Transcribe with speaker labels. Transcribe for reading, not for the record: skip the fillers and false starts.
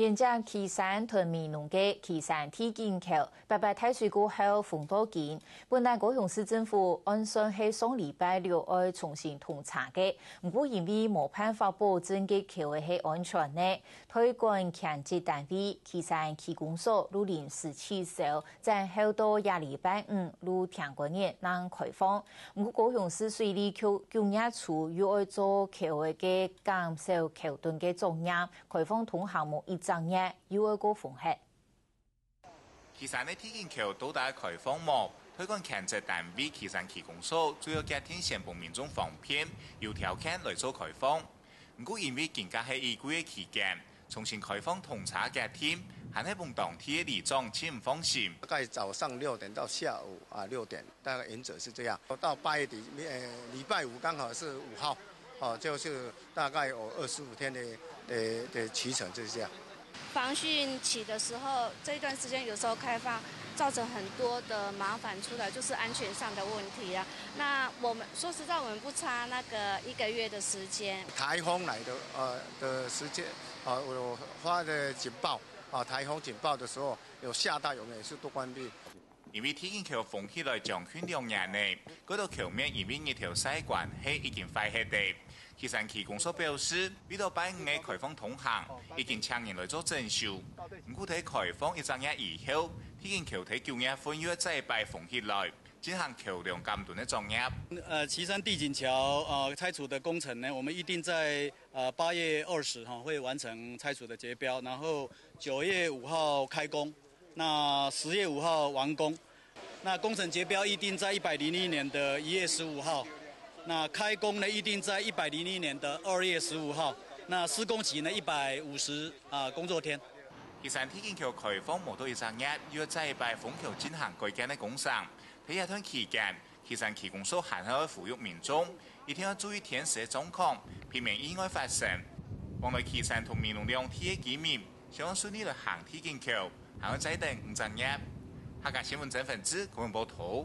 Speaker 1: 沿着旗山屯面农嘅旗山天橋橋，白白睇水過後風多見。本來高雄市政府按算係上禮拜六要重新通查嘅，不過因為冇辦法保證嘅橋係安全呢，推廣強制單位旗山區公所如臨時取消，在後到下禮拜五如聽過日能開放。不過高雄市水利局工業處又要做橋嘅減少橋墩嘅作業，開放通項目1日又要過風險。
Speaker 2: 旗山的天橋到達開放幕，推廣強制單位旗山區公所主要家庭先幫民眾方便，有條件來做開放。不過因為更加係異規嘅期間，重新開放通查家庭，還係幫當地嘅里長請唔放心。
Speaker 3: 大概早上6點到下午6點，大概原則是這樣。到8月底，禮拜五剛好是5號，就是大概有25天的期程，就是這樣。
Speaker 4: 防汛期的時候，這段時間有時候開放，造成很多的麻煩出來，就是安全上的問題啊。那我們說實在，我們不差那個1個月的時間。颱風來
Speaker 3: 的時間，我發的警報，颱風警報的時候有下大，我們也是都關閉。
Speaker 2: 因為天橋封起來將近2年呢，嗰度橋面因為一條細管係已經壞棄的。旗山區公所表示，為到拜5嘅開放通行，已經請人來做整修。唔過睇開放1日以後，天橋睇9月份又再拜封起來，進行橋梁監督的作業。
Speaker 5: 旗山地景橋拆除的工程呢，我們預定在8月20號會完成拆除的結標，然後9月5號開工，那10月5號完工。那工程結標預定在101年的1月15號。那開工呢，預定在101年的2月15號。那施工期呢，150工作天。
Speaker 2: 旗山天橋開放冇到1日，要再拜封橋進行改建的工程。喺一段期間，旗山區公所還係呼籲民眾一定要注意天時嘅狀況，避免意外發生。往來旗山同面農兩天嘅居民，希望順利來行天橋，還要再等5日。客家新聞整份子，高雄報道。